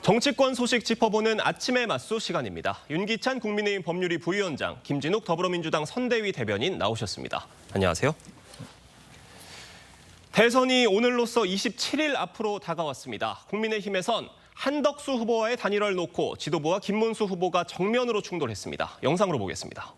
정치권 소식 짚어보는 아침의 맞수 시간입니다. 윤기찬 국민의힘 법률위 부위원장, 김진욱 더불어민주당 선대위 대변인 나오셨습니다. 안녕하세요. 대선이 오늘로써 27일 앞으로 다가왔습니다. 국민의힘에선 한덕수 후보와의 단일화를 놓고 지도부와 김문수 후보가 정면으로 충돌했습니다. 영상으로 보겠습니다.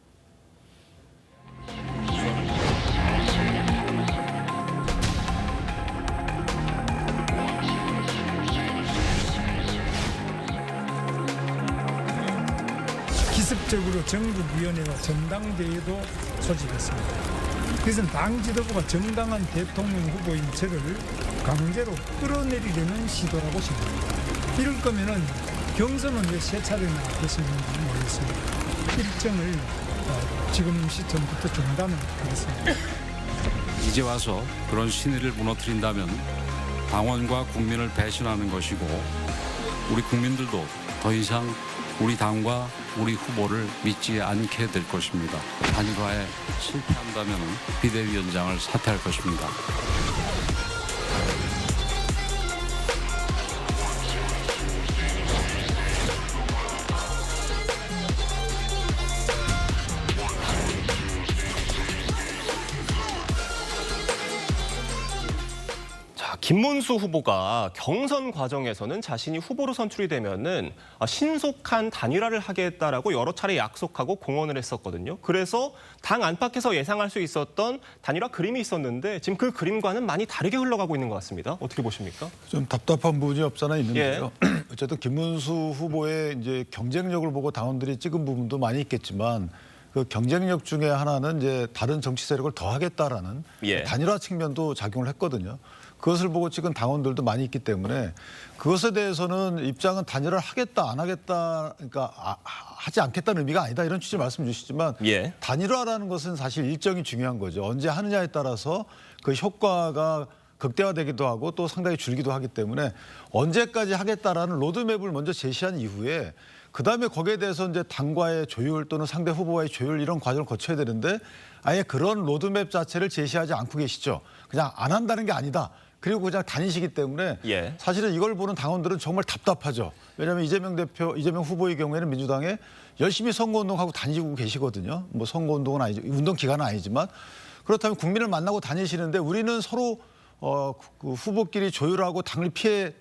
기습적으로 전국위원회와 전당대회도 소집했습니다. 그래서 당 지도부가 정당한 대통령 후보인 저를 강제로 끌어내리려는 시도라고 생각합니다. 이럴 거면은 경선은 왜 세 차례나 했었는지 모르겠습니다. 일정을 지금 시점부터 중단을 하겠습니다. 이제 와서 그런 신의를 무너뜨린다면 당원과 국민을 배신하는 것이고 우리 국민들도 더 이상 우리 당과 우리 후보를 믿지 않게 될 것입니다. 단일화에 실패한다면 비대위원장을 사퇴할 것입니다. 김문수 후보가 경선 과정에서는 자신이 후보로 선출이 되면은 신속한 단일화를 하겠다라고 여러 차례 약속하고 공언을 했었거든요. 그래서 당 안팎에서 예상할 수 있었던 단일화 그림이 있었는데 지금 그 그림과는 많이 다르게 흘러가고 있는 것 같습니다. 어떻게 보십니까? 좀 답답한 부분이 없잖아 있는데요. 어쨌든 김문수 후보의 이제 경쟁력을 보고 당원들이 찍은 부분도 많이 있겠지만 그 경쟁력 중에 하나는 이제 다른 정치 세력을 더하겠다라는 단일화 측면도 작용을 했거든요. 그것을 보고 찍은 당원들도 많이 있기 때문에 그것에 대해서는 입장은 단일화를 하겠다 안 하겠다 그러니까 하지 않겠다는 의미가 아니다 이런 취지 말씀 주시지만 단일화라는 것은 사실 일정이 중요한 거죠. 언제 하느냐에 따라서 그 효과가 극대화되기도 하고 또 상당히 줄기도 하기 때문에 언제까지 하겠다라는 로드맵을 먼저 제시한 이후에 그다음에 거기에 대해서 이제 당과의 조율 또는 상대 후보와의 조율 이런 과정을 거쳐야 되는데 아예 그런 로드맵 자체를 제시하지 않고 계시죠. 그냥 안 한다는 게 아니다. 그리고 그냥 다니시기 때문에 사실은 이걸 보는 당원들은 정말 답답하죠. 왜냐하면 이재명 후보의 경우에는 민주당에 열심히 선거운동하고 다니고 계시거든요. 뭐 선거운동은 아니죠. 운동 기간은 아니지만 그렇다면 국민을 만나고 다니시는데 우리는 서로 그 후보끼리 조율하고 당을 피해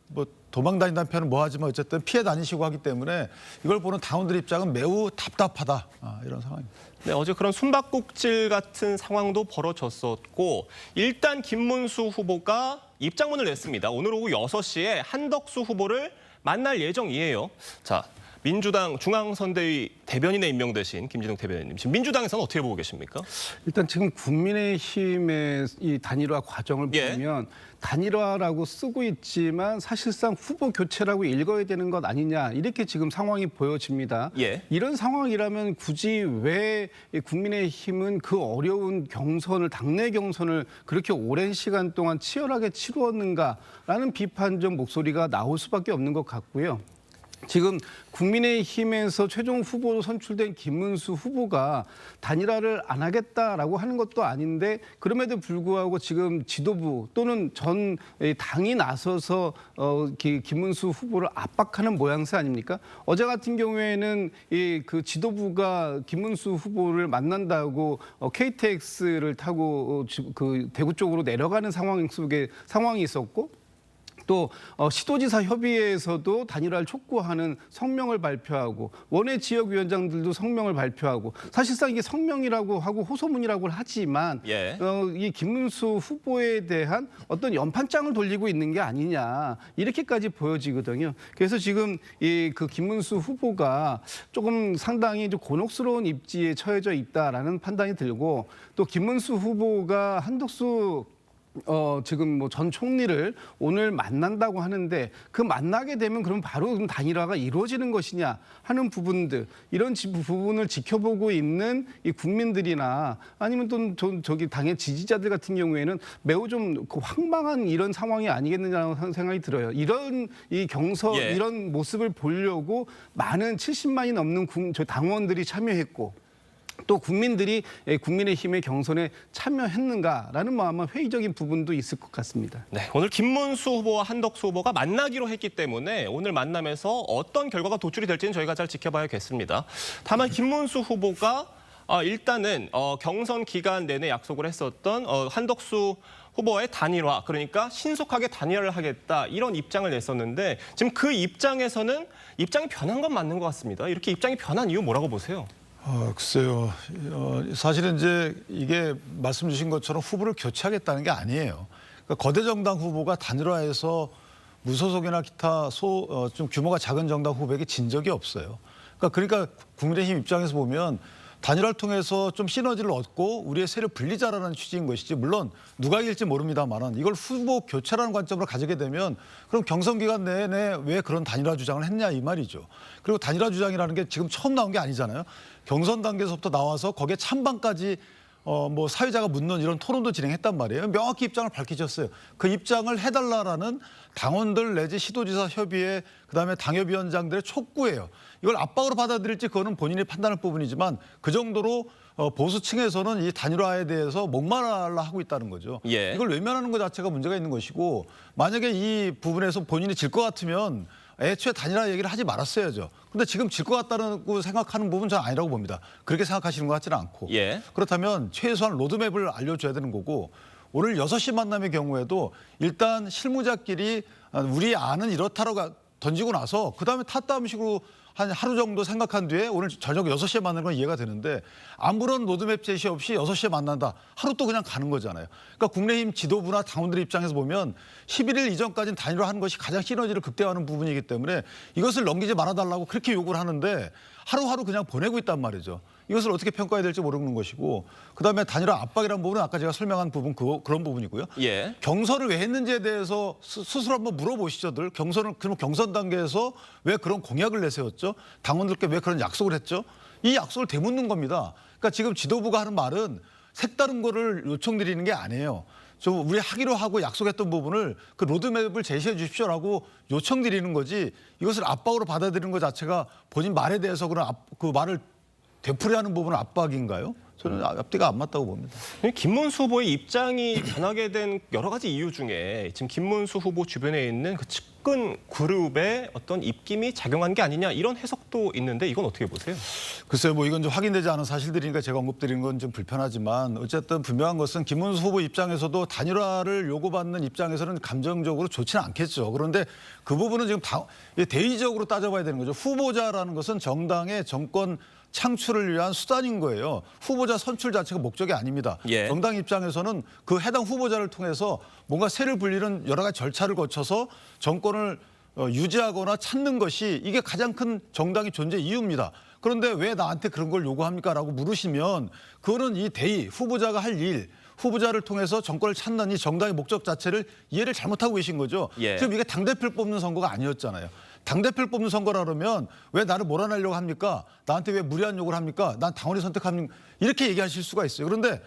뭐 도망 다닌다는 표현은 뭐하지만 어쨌든 피해 다니시고 하기 때문에 이걸 보는 당원들 입장은 매우 답답하다 이런 상황입니다. 네, 어제 그런 숨바꼭질 같은 상황도 벌어졌었고 일단 김문수 후보가 입장문을 냈습니다. 오늘 오후 6시에 한덕수 후보를 만날 예정이에요. 자, 민주당 중앙선대위 대변인에 임명되신 김진욱 대변인님, 지금 민주당에서는 어떻게 보고 계십니까? 일단 지금 국민의힘의 이 단일화 과정을 보면 단일화라고 쓰고 있지만 사실상 후보 교체라고 읽어야 되는 것 아니냐 이렇게 지금 상황이 보여집니다. 이런 상황이라면 굳이 왜 국민의힘은 그 어려운 경선을 당내 경선을 그렇게 오랜 시간 동안 치열하게 치루었는가라는 비판적 목소리가 나올 수밖에 없는 것 같고요. 지금 국민의힘에서 최종 후보로 선출된 김문수 후보가 단일화를 안 하겠다라고 하는 것도 아닌데 그럼에도 불구하고 지금 지도부 또는 전 당이 나서서 김문수 후보를 압박하는 모양새 아닙니까? 어제 같은 경우에는 그 지도부가 김문수 후보를 만난다고 KTX를 타고 그 대구 쪽으로 내려가는 상황이 있었고 또 시도지사 협의회에서도 단일화를 촉구하는 성명을 발표하고 원외 지역위원장들도 성명을 발표하고 사실상 이게 성명이라고 하고 호소문이라고 하지만 이 김문수 후보에 대한 어떤 연판장을 돌리고 있는 게 아니냐 이렇게까지 보여지거든요. 그래서 지금 그 김문수 후보가 조금 상당히 좀 곤혹스러운 입지에 처해져 있다라는 판단이 들고 또 김문수 후보가 한덕수 지금 뭐 전 총리를 오늘 만난다고 하는데 그 만나게 되면 그럼 바로 단일화가 이루어지는 것이냐 하는 부분들 이런 부분을 지켜보고 있는 이 국민들이나 아니면 또 저기 당의 지지자들 같은 경우에는 매우 좀 황망한 이런 상황이 아니겠느냐는 생각이 들어요. 이런 이 경선 이런 모습을 보려고 많은 70만이 넘는 당원들이 참여했고 또 국민들이 국민의힘의 경선에 참여했는가라는 뭐 아마 회의적인 부분도 있을 것 같습니다. 네, 오늘 김문수 후보와 한덕수 후보가 만나기로 했기 때문에 오늘 만남에서 어떤 결과가 도출이 될지는 저희가 잘 지켜봐야겠습니다. 다만 김문수 후보가 일단은 경선 기간 내내 약속을 했었던 한덕수 후보의 단일화, 그러니까 신속하게 단일화를 하겠다 이런 입장을 냈었는데 지금 그 입장에서는 입장이 변한 건 맞는 것 같습니다. 이렇게 입장이 변한 이유 뭐라고 보세요? 글쎄요. 사실은 이제 이게 말씀 주신 것처럼 후보를 교체하겠다는 게 아니에요. 그러니까 거대 정당 후보가 단일화해서 무소속이나 기타 좀 규모가 작은 정당 후보에게 진 적이 없어요. 그러니까 국민의힘 입장에서 보면 단일화를 통해서 좀 시너지를 얻고 우리의 세를 불리자라는 취지인 것이지, 물론 누가 이길지 모릅니다만은 이걸 후보 교체라는 관점으로 가지게 되면 그럼 경선 기간 내내 왜 그런 단일화 주장을 했냐 이 말이죠. 그리고 단일화 주장이라는 게 지금 처음 나온 게 아니잖아요. 경선 단계에서부터 나와서 거기에 찬반까지 뭐 사회자가 묻는 이런 토론도 진행했단 말이에요. 명확히 입장을 밝히셨어요. 그 입장을 해달라라는 당원들 내지 시도지사 협의회 그다음에 당협위원장들의 촉구예요. 이걸 압박으로 받아들일지 그거는 본인이 판단할 부분이지만 그 정도로 보수층에서는 이 단일화에 대해서 목말라 하고 있다는 거죠. 예. 이걸 외면하는 것 자체가 문제가 있는 것이고, 만약에 이 부분에서 본인이 질 것 같으면 애초에 단일화 얘기를 하지 말았어야죠. 근데 지금 질 것 같다고 생각하는 부분은 저는 아니라고 봅니다. 그렇게 생각하시는 것 같지는 않고. 예. 그렇다면 최소한 로드맵을 알려줘야 되는 거고, 오늘 6시 만남의 경우에도 일단 실무자끼리 우리 안은 이렇다라고 던지고 나서 그다음에 탓다음 식으로 한 하루 정도 생각한 뒤에 오늘 저녁 6시에 만나는 건 이해가 되는데, 아무런 로드맵 제시 없이 6시에 만난다. 하루 또 그냥 가는 거잖아요. 그러니까 국민의힘 지도부나 당원들 입장에서 보면 11일 이전까지는 단일화하는 것이 가장 시너지를 극대화하는 부분이기 때문에 이것을 넘기지 말아달라고 그렇게 요구를 하는데 하루하루 그냥 보내고 있단 말이죠. 이것을 어떻게 평가해야 될지 모르는 것이고, 그다음에 단일화 압박이라는 부분은 아까 제가 설명한 부분 그런 부분이고요. 예. 경선을 왜 했는지에 대해서 스스로 한번 물어보시죠들. 그럼 경선 단계에서 왜 그런 공약을 내세웠죠? 당원들께 왜 그런 약속을 했죠? 이 약속을 되묻는 겁니다. 그러니까 지금 지도부가 하는 말은 색다른 거를 요청드리는 게 아니에요. 좀 우리 하기로 하고 약속했던 부분을 그 로드맵을 제시해 주십시오라고 요청드리는 거지, 이것을 압박으로 받아들이는 것 자체가 본인 말에 대해서 그 말을 되풀이하는 부분은 압박인가요? 저는 앞뒤가 안 맞다고 봅니다. 김문수 후보의 입장이 변하게 된 여러 가지 이유 중에 지금 김문수 후보 주변에 있는 그 측근 그룹의 어떤 입김이 작용한 게 아니냐 이런 해석도 있는데 이건 어떻게 보세요? 글쎄요, 뭐 이건 좀 확인되지 않은 사실들이니까 제가 언급드리는 건 좀 불편하지만, 어쨌든 분명한 것은 김문수 후보 입장에서도 단일화를 요구받는 입장에서는 감정적으로 좋지는 않겠죠. 그런데 그 부분은 지금 대의적으로 따져봐야 되는 거죠. 후보자라는 것은 정당의 정권 창출을 위한 수단인 거예요. 후보자 선출 자체가 목적이 아닙니다. 예. 정당 입장에서는 그 해당 후보자를 통해서 뭔가 세를 불리는 여러 가지 절차를 거쳐서 정권을 유지하거나 찾는 것이 이게 가장 큰 정당의 존재 이유입니다. 그런데 왜 나한테 그런 걸 요구합니까? 라고 물으시면 그거는 이 대의, 후보자가 할 일, 후보자를 통해서 정권을 찾는 이 정당의 목적 자체를 이해를 잘못하고 계신 거죠. 예. 지금 이게 당대표를 뽑는 선거가 아니었잖아요. 당대표를 뽑는 선거라 그러면 왜 나를 몰아내려고 합니까? 나한테 왜 무리한 요구를 합니까? 난 당원이 선택합니까? 이렇게 얘기하실 수가 있어요. 그런데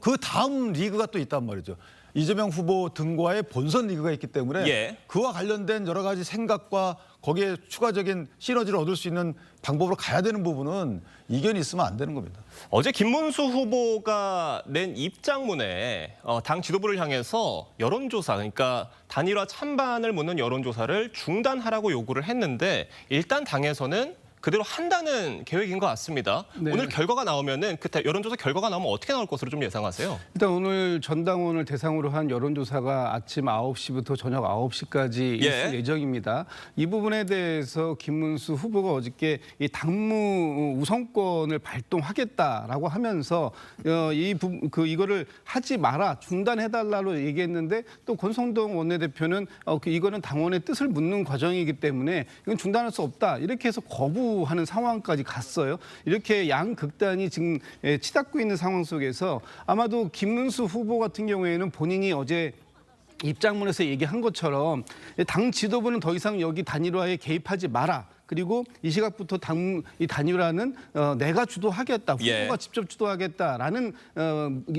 그 다음 리그가 또 있단 말이죠. 이재명 후보 등과의 본선 리그가 있기 때문에 예. 그와 관련된 여러 가지 생각과 거기에 추가적인 시너지를 얻을 수 있는 방법으로 가야 되는 부분은 이견이 있으면 안 되는 겁니다. 어제 김문수 후보가 낸 입장문에 당 지도부를 향해서 여론조사, 그러니까 단일화 찬반을 묻는 여론조사를 중단하라고 요구를 했는데 일단 당에서는 그대로 한다는 계획인 것 같습니다. 네. 오늘 결과가 나오면은 그때 여론조사 결과가 나오면 어떻게 나올 것으로 좀 예상하세요? 일단 오늘 전당원을 대상으로 한 여론조사가 아침 9시부터 저녁 9시까지 예. 있을 예정입니다. 이 부분에 대해서 김문수 후보가 어저께 이 당무 우선권을 발동하겠다라고 하면서 이거를 하지 마라, 중단해달라고 얘기했는데 또 권성동 원내대표는 이거는 당원의 뜻을 묻는 과정이기 때문에 이건 중단할 수 없다, 이렇게 해서 거부하는 상황까지 갔어요. 이렇게 양극단이 지금 치닫고 있는 상황 속에서 아마도 김문수 후보 같은 경우에는 본인이 어제 입장문에서 얘기한 것처럼 당 지도부는 더 이상 여기 단일화에 개입하지 마라, 그리고 이 시각부터 이 단일화는 내가 주도하겠다, 후보가 예. 직접 주도하겠다라는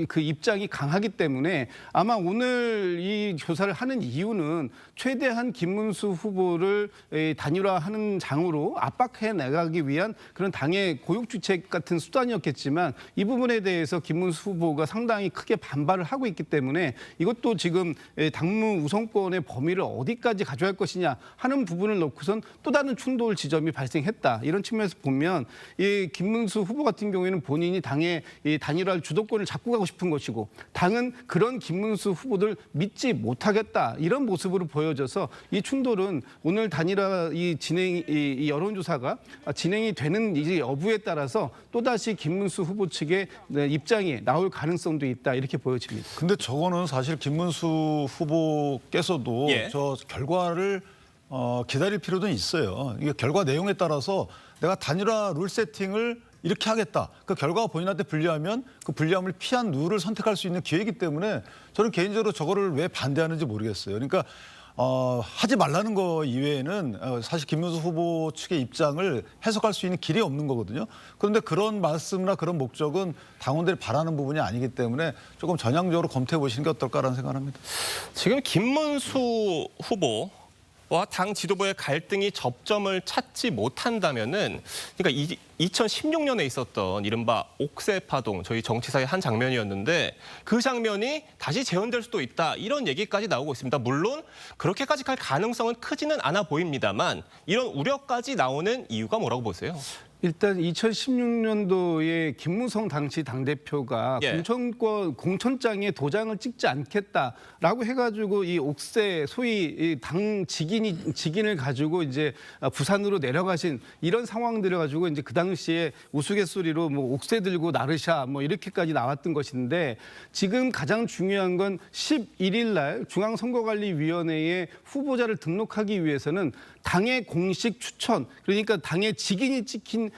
그 입장이 강하기 때문에 아마 오늘 이 조사를 하는 이유는 최대한 김문수 후보를 단일화하는 장으로 압박해 나가기 위한 그런 당의 고육주책 같은 수단이었겠지만 이 부분에 대해서 김문수 후보가 상당히 크게 반발을 하고 있기 때문에 이것도 지금 당무 우선권의 범위를 어디까지 가져갈 것이냐 하는 부분을 놓고선 또 다른 충돌 지점이 발생했다. 이런 측면에서 보면 이 김문수 후보 같은 경우에는 본인이 당의 이 단일화 주도권을 잡고 가고 싶은 것이고 당은 그런 김문수 후보들 믿지 못하겠다. 이런 모습으로 보여져서 이 충돌은 오늘 단일화 이 여론조사가 진행이 되는 이 여부에 따라서 또다시 김문수 후보 측의 입장이 나올 가능성도 있다. 이렇게 보여집니다. 근데 저거는 사실 김문수 후보께서도 예. 저 결과를 기다릴 필요도 있어요. 이게 결과 내용에 따라서 내가 단일화 룰 세팅을 이렇게 하겠다. 그 결과가 본인한테 불리하면 그 불리함을 피한 룰을 선택할 수 있는 기회이기 때문에 저는 개인적으로 저거를 왜 반대하는지 모르겠어요. 그러니까 하지 말라는 거 이외에는 사실 김문수 후보 측의 입장을 해석할 수 있는 길이 없는 거거든요. 그런데 그런 말씀이나 그런 목적은 당원들이 바라는 부분이 아니기 때문에 조금 전향적으로 검토해 보시는 게 어떨까라는 생각을 합니다. 지금 김문수 후보와 당 지도부의 갈등이 접점을 찾지 못한다면은 그러니까 2016년에 있었던 이른바 옥새 파동 저희 정치사의 한 장면이었는데 그 장면이 다시 재현될 수도 있다 이런 얘기까지 나오고 있습니다. 물론 그렇게까지 갈 가능성은 크지는 않아 보입니다만 이런 우려까지 나오는 이유가 뭐라고 보세요? 일단 2016년도에 김무성 당시 당대표가 예. 공천장에 도장을 찍지 않겠다라고 해가지고 이 옥새 소위 이 당 직인을 가지고 이제 부산으로 내려가신 이런 상황들을 가지고 이제 그 당시에 우스갯소리로 뭐 옥새 들고 나르샤 뭐 이렇게까지 나왔던 것인데 지금 가장 중요한 건 11일 날 중앙선거관리위원회에 후보자를 등록하기 위해서는 당의 공식 추천 그러니까 당의 직인이 찍힌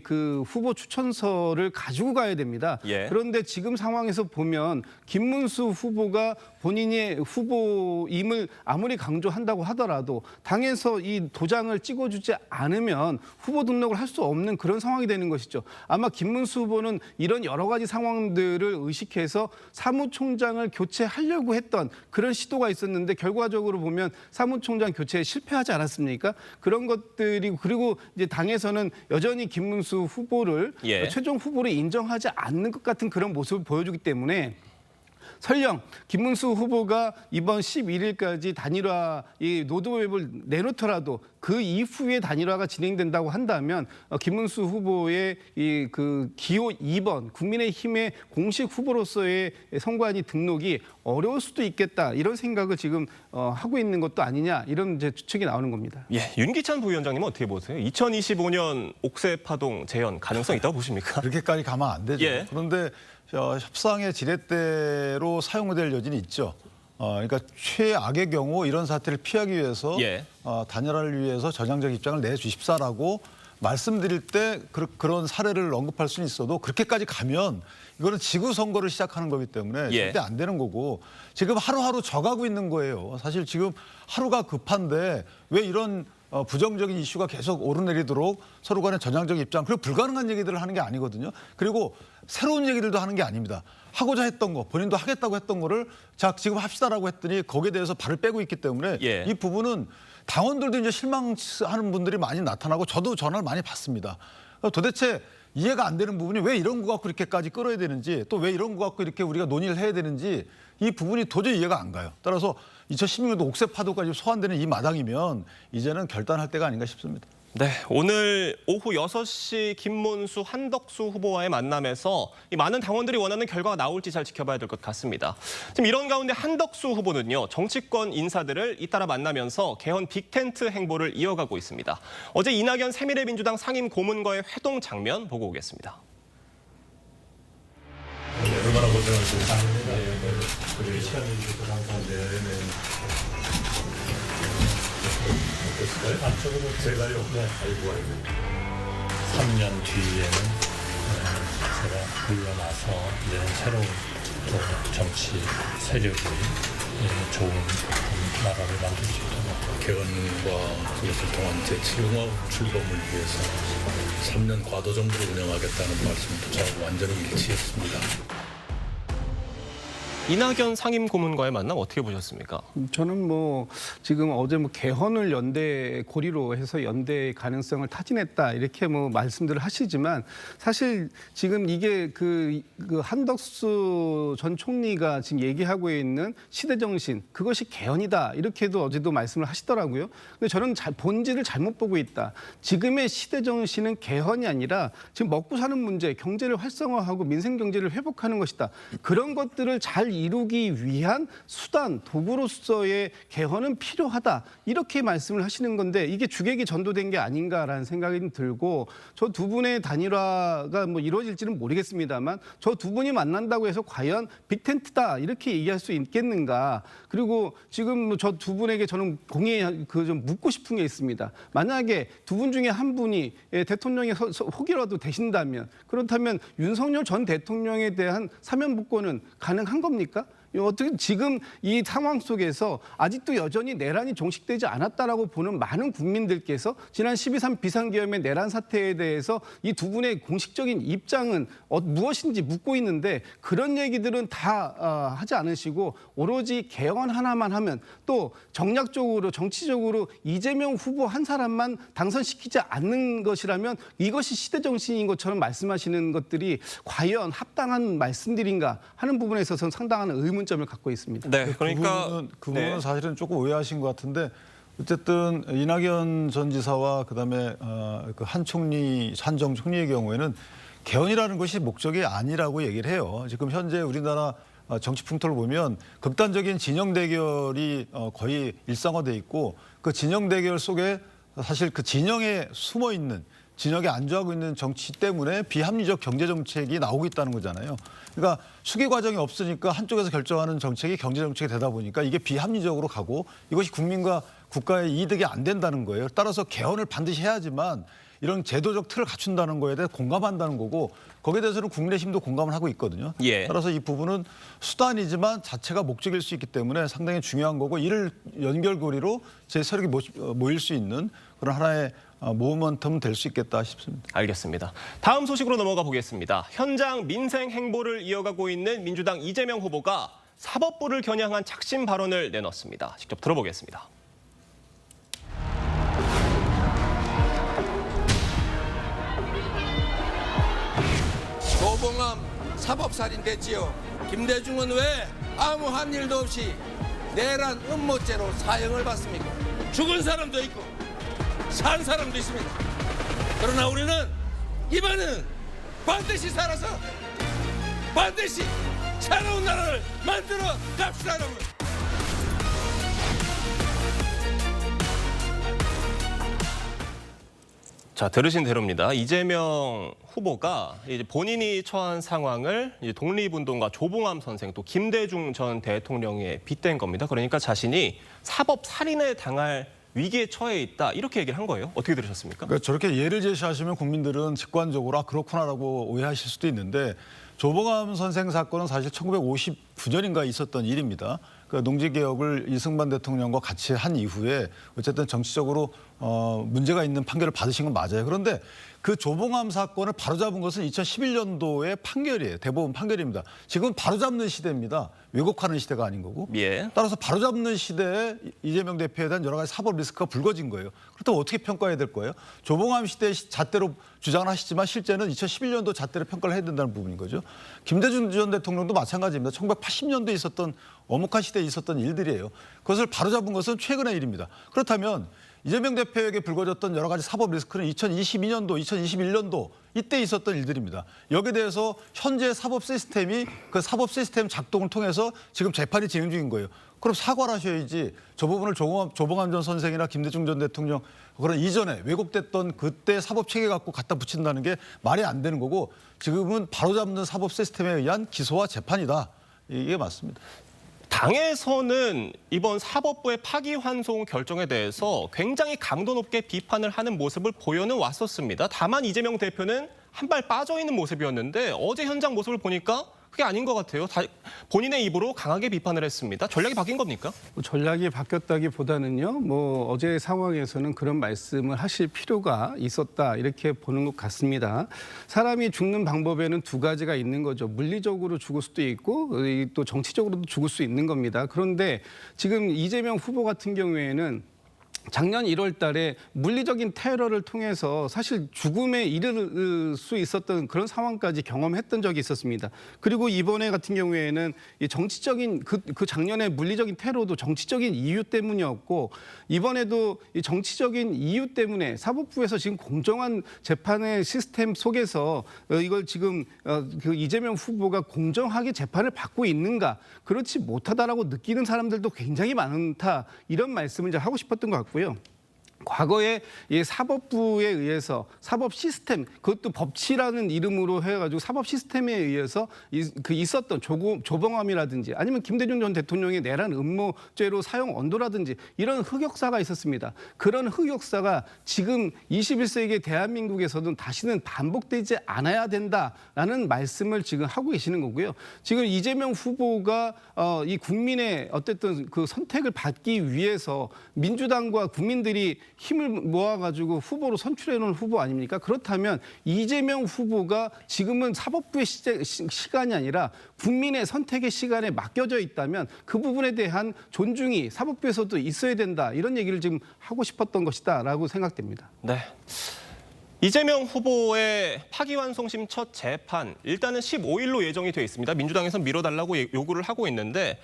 그 후보 추천서를 가지고 가야 됩니다. 예. 그런데 지금 상황에서 보면 김문수 후보가 본인의 후보임을 아무리 강조한다고 하더라도 당에서 이 도장을 찍어주지 않으면 후보 등록을 할 수 없는 그런 상황이 되는 것이죠. 아마 김문수 후보는 이런 여러 가지 상황들을 의식해서 사무총장을 교체하려고 했던 그런 시도가 있었는데 결과적으로 보면 사무총장 교체에 실패하지 않았습니까? 그런 것들이 그리고 이제 당에서는 여전히 김문수 후보를 예. 최종 후보로 인정하지 않는 것 같은 그런 모습을 보여주기 때문에 설령 김문수 후보가 이번 11일까지 단일화 이 로드맵을 내놓더라도 그 이후에 단일화가 진행된다고 한다면 김문수 후보의 이 그 기호 2번 국민의힘의 공식 후보로서의 선관위 등록이 어려울 수도 있겠다 이런 생각을 지금 하고 있는 것도 아니냐 이런 이제 추측이 나오는 겁니다. 예, 윤기찬 부위원장님은 어떻게 보세요? 2025년 옥새 파동 재현 가능성 있다고 보십니까? 그렇게까지 가면 안 되죠. 예. 그런데 협상의 지렛대로 사용될 여지는 있죠. 그러니까 최악의 경우 이런 사태를 피하기 위해서 예. 단일화를 위해서 전향적 입장을 내주십사라고 말씀드릴 때 그런 사례를 언급할 수는 있어도 그렇게까지 가면 이거는 지구 선거를 시작하는 거기 때문에 예. 절대 안 되는 거고 지금 하루하루 져가고 있는 거예요. 사실 지금 하루가 급한데 왜 이런 부정적인 이슈가 계속 오르내리도록 서로 간의 전향적 입장 그리고 불가능한 얘기들을 하는 게 아니거든요. 그리고 새로운 얘기들도 하는 게 아닙니다. 하고자 했던 거 본인도 하겠다고 했던 거를 자 지금 합시다라고 했더니 거기에 대해서 발을 빼고 있기 때문에 예. 이 부분은 당원들도 이제 실망하는 분들이 많이 나타나고 저도 전화를 많이 받습니다. 도대체 이해가 안 되는 부분이 왜 이런 거 갖고 이렇게까지 끌어야 되는지 또 왜 이런 거 갖고 이렇게 우리가 논의를 해야 되는지 이 부분이 도저히 이해가 안 가요. 따라서 2016년도 옥새 파도까지 소환되는 이 마당이면 이제는 결단할 때가 아닌가 싶습니다. 네, 오늘 오후 6시 김문수, 한덕수 후보와의 만남에서 이 많은 당원들이 원하는 결과가 나올지 잘 지켜봐야 될 것 같습니다. 지금 이런 가운데 한덕수 후보는요, 정치권 인사들을 잇따라 만나면서 개헌 빅텐트 행보를 이어가고 있습니다. 어제 이낙연 새미래민주당 상임 고문과의 회동 장면 보고 오겠습니다. 얼마나 고생하셨어요. 그리고 시간이 주셔서 항상 어땠을까요? 안쪽으로 제가요. 네. 아이고. 3년 뒤에는 제가 물러나서 이제는 새로운 또 정치 세력이 좋은 나라를 만들 수 있도록 개헌과 그것을 통한 제7공화국 출범을 위해서 3년 과도 정부를 운영하겠다는 말씀도 저하고 완전히 일치했습니다. 이낙연 상임 고문과의 만남 어떻게 보셨습니까? 저는 뭐 지금 어제 뭐 개헌을 연대 고리로 해서 연대 가능성을 타진했다 이렇게 뭐 말씀들을 하시지만 사실 지금 이게 그 한덕수 전 총리가 지금 얘기하고 있는 시대 정신 그것이 개헌이다 이렇게도 어제도 말씀을 하시더라고요. 근데 저는 본질을 잘못 보고 있다. 지금의 시대 정신은 개헌이 아니라 지금 먹고 사는 문제, 경제를 활성화하고 민생 경제를 회복하는 것이다. 그런 것들을 잘 이루기 위한 수단, 도구로서의 개헌은 필요하다. 이렇게 말씀을 하시는 건데 이게 주객이 전도된 게 아닌가라는 생각이 들고 저 두 분의 단일화가 뭐 이루어질지는 모르겠습니다만 저 두 분이 만난다고 해서 과연 빅텐트다 이렇게 얘기할 수 있겠는가. 그리고 지금 저 두 분에게 저는 좀 묻고 싶은 게 있습니다. 만약에 두 분 중에 한 분이 대통령의 혹이라도 되신다면 그렇다면 윤석열 전 대통령에 대한 사면복권은 가능한 겁니까? 어떻게 지금 이 상황 속에서 아직도 여전히 내란이 종식되지 않았다라고 보는 많은 국민들께서 지난 12.3 비상계엄의 내란 사태에 대해서 이 두 분의 공식적인 입장은 무엇인지 묻고 있는데 그런 얘기들은 다 하지 않으시고 오로지 개헌 하나만 하면 또 정략적으로 정치적으로 이재명 후보 한 사람만 당선시키지 않는 것이라면 이것이 시대 정신인 것처럼 말씀하시는 것들이 과연 합당한 말씀들인가 하는 부분에 있어서는 상당한 의문점을 갖고 있습니다. 네, 그러니까 그 부분은 사실은 조금 오해하신 것 같은데 어쨌든 이낙연 전 지사와 그다음에 그 한 정 총리의 경우에는 개헌이라는 것이 목적이 아니라고 얘기를 해요. 지금 현재 우리나라 정치 풍토를 보면 극단적인 진영 대결이 거의 일상화돼 있고 그 진영 대결 속에 사실 그 진영에 숨어 있는 진영에 안주하고 있는 정치 때문에 비합리적 경제 정책이 나오고 있다는 거잖아요. 그러니까 수기 과정이 없으니까 한쪽에서 결정하는 정책이 경제 정책이 되다 보니까 이게 비합리적으로 가고 이것이 국민과 국가의 이득이 안 된다는 거예요. 따라서 개헌을 반드시 해야지만 이런 제도적 틀을 갖춘다는 거에 대해 공감한다는 거고 거기에 대해서는 국민의힘도 공감을 하고 있거든요. 예. 따라서 이 부분은 수단이지만 자체가 목적일 수 있기 때문에 상당히 중요한 거고 이를 연결고리로 제 세력이 모일 수 있는 그런 하나의 모멘텀 될 수 있겠다 싶습니다. 알겠습니다. 다음 소식으로 넘어가 보겠습니다. 현장 민생 행보를 이어가고 있는 민주당 이재명 후보가 사법부를 겨냥한 착심 발언을 내놨습니다. 직접 들어보겠습니다. 조봉암 사법살인 됐지요. 김대중은 왜 아무한 일도 없이 내란 음모죄로 사형을 받습니까? 죽은 사람도 있고 산 사람도 있습니다. 그러나 우리는 이번에는 반드시 살아서 반드시 새로운 나라를 만들어 갑시다, 여러분. 자, 들으신 대로입니다. 이재명 후보가 이제 본인이 처한 상황을 이제 독립운동가 조봉암 선생 또 김대중 전 대통령에 빗댄 겁니다. 그러니까 자신이 사법 살인에 당할 위기에 처해 있다 이렇게 얘기를 한 거예요. 어떻게 들으셨습니까? 그러니까 저렇게 예를 제시하시면 국민들은 직관적으로 그렇구나라고 오해하실 수도 있는데 조봉암 선생 사건은 사실 1959년인가 있었던 일입니다. 그 농지개혁을 이승만 대통령과 같이 한 이후에 어쨌든 정치적으로 문제가 있는 판결을 받으신 건 맞아요. 그런데 그 조봉암 사건을 바로잡은 것은 2011년도의 판결이에요. 대법원 판결입니다. 지금 바로잡는 시대입니다. 왜곡하는 시대가 아닌 거고. 예. 따라서 바로잡는 시대에 이재명 대표에 대한 여러 가지 사법 리스크가 불거진 거예요. 그렇다면 어떻게 평가해야 될 거예요? 조봉암 시대 잣대로 주장을 하시지만 실제는 2011년도 잣대로 평가를 해야 된다는 부분인 거죠. 김대중 전 대통령도 마찬가지입니다. 1980년도에 있었던 어묵한 시대에 있었던 일들이에요. 그것을 바로잡은 것은 최근의 일입니다. 그렇다면 이재명 대표에게 불거졌던 여러 가지 사법 리스크는 2022년도, 2021년도 이때 있었던 일들입니다. 여기에 대해서 현재 사법 시스템이 그 사법 시스템 작동을 통해서 지금 재판이 진행 중인 거예요. 그럼 사과를 하셔야지 저 부분을 조봉암 전 선생이나 김대중 전 대통령 그런 이전에 왜곡됐던 그때 사법 체계 갖고 갖다 붙인다는 게 말이 안 되는 거고 지금은 바로잡는 사법 시스템에 의한 기소와 재판이다. 이게 맞습니다. 당에서는 이번 사법부의 파기환송 결정에 대해서 굉장히 강도 높게 비판을 하는 모습을 보여는 왔었습니다. 다만 이재명 대표는 한 발 빠져 있는 모습이었는데 어제 현장 모습을 보니까 그게 아닌 것 같아요. 본인의 입으로 강하게 비판을 했습니다. 전략이 바뀐 겁니까? 전략이 바뀌었다기보다는요. 뭐 어제 상황에서는 그런 말씀을 하실 필요가 있었다 이렇게 보는 것 같습니다. 사람이 죽는 방법에는 두 가지가 있는 거죠. 물리적으로 죽을 수도 있고 또 정치적으로도 죽을 수 있는 겁니다. 그런데 지금 이재명 후보 같은 경우에는 작년 1월 달에 물리적인 테러를 통해서 사실 죽음에 이를 수 있었던 그런 상황까지 경험했던 적이 있었습니다. 그리고 이번에 같은 경우에는 이 정치적인 그 작년에 물리적인 테러도 정치적인 이유 때문이었고 이번에도 이 정치적인 이유 때문에 사법부에서 지금 공정한 재판의 시스템 속에서 이걸 지금 그 이재명 후보가 공정하게 재판을 받고 있는가 그렇지 못하다라고 느끼는 사람들도 굉장히 많다 이런 말씀을 이제 하고 싶었던 것 같고요. 과거에 이 사법부에 의해서 사법 시스템 그것도 법치라는 이름으로 해가지고 사법 시스템에 의해서 있었던 조봉암이라든지 아니면 김대중 전 대통령의 내란 음모죄로 사용 언도라든지 이런 흑역사가 있었습니다. 그런 흑역사가 지금 21세기 대한민국에서는 다시는 반복되지 않아야 된다라는 말씀을 지금 하고 계시는 거고요. 지금 이재명 후보가 이 국민의 어쨌든 그 선택을 받기 위해서 민주당과 국민들이 힘을 모아가지고 후보로 선출해놓은 후보 아닙니까? 그렇다면 이재명 후보가 지금은 사법부의 시간이 아니라 국민의 선택의 시간에 맡겨져 있다면 그 부분에 대한 존중이 사법부에서도 있어야 된다. 이런 얘기를 지금 하고 싶었던 것이다라고 생각됩니다. 네. 이재명 후보의 파기환송심 첫 재판 일단은 15일로 예정이 돼 있습니다. 민주당에서 미뤄달라고 요구를 하고 있는데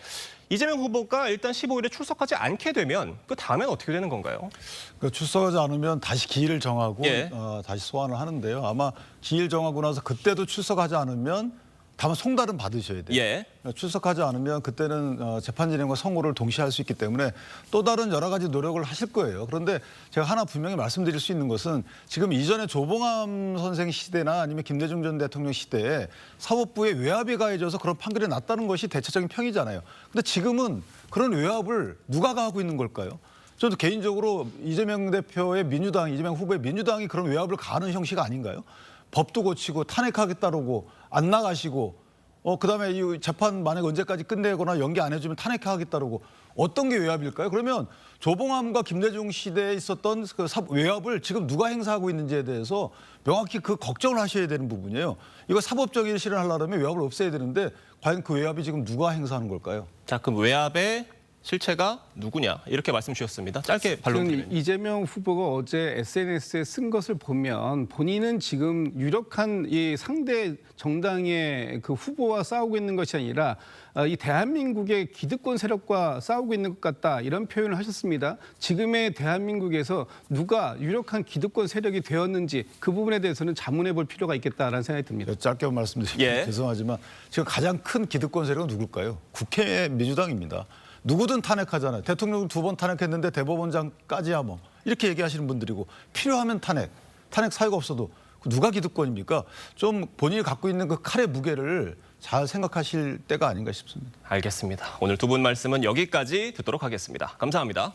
이재명 후보가 일단 15일에 출석하지 않게 되면 그 다음엔 어떻게 되는 건가요? 그러니까 출석하지 않으면 다시 기일을 정하고 예. 다시 소환을 하는데요. 아마 기일 정하고 나서 그때도 출석하지 않으면 다만 송달은 받으셔야 돼요. 예. 출석하지 않으면 그때는 재판 진행과 선고를 동시에 할 수 있기 때문에 또 다른 여러 가지 노력을 하실 거예요. 그런데 제가 하나 분명히 말씀드릴 수 있는 것은 지금 이전에 조봉암 선생 시대나 아니면 김대중 전 대통령 시대에 사법부에 외압이 가해져서 그런 판결이 났다는 것이 대체적인 평이잖아요. 근데 지금은 그런 외압을 누가 가하고 있는 걸까요? 저도 개인적으로 이재명 대표의 민주당, 이재명 후보의 민주당이 그런 외압을 가하는 형식 아닌가요? 법도 고치고 탄핵하겠다고 안 나가시고 그다음에 이 재판 만약 언제까지 끝내거나 연기 안 해주면 탄핵하겠다고 어떤 게 외압일까요? 그러면 조봉암과 김대중 시대에 있었던 그 외압을 지금 누가 행사하고 있는지에 대해서 명확히 그 걱정을 하셔야 되는 부분이에요. 이거 사법적인 실현하려면 외압을 없애야 되는데 과연 그 외압이 지금 누가 행사하는 걸까요? 자, 그럼 외압의 실체가 누구냐 이렇게 말씀 주셨습니다. 짧게 반론 드리면. 이재명 후보가 어제 SNS에 쓴 것을 보면 본인은 지금 유력한 이 상대 정당의 그 후보와 싸우고 있는 것이 아니라 이 대한민국의 기득권 세력과 싸우고 있는 것 같다 이런 표현을 하셨습니다. 지금의 대한민국에서 누가 유력한 기득권 세력이 되었는지 그 부분에 대해서는 자문해 볼 필요가 있겠다라는 생각이 듭니다. 짧게 말씀드리면 예. 죄송하지만 지금 가장 큰 기득권 세력은 누굴까요? 국회 민주당입니다. 누구든 탄핵하잖아요. 대통령 2번 탄핵했는데 대법원장까지야 뭐 이렇게 얘기하시는 분들이고 필요하면 탄핵 사유가 없어도 누가 기득권입니까? 좀 본인이 갖고 있는 그 칼의 무게를 잘 생각하실 때가 아닌가 싶습니다. 알겠습니다. 오늘 두 분 말씀은 여기까지 듣도록 하겠습니다. 감사합니다.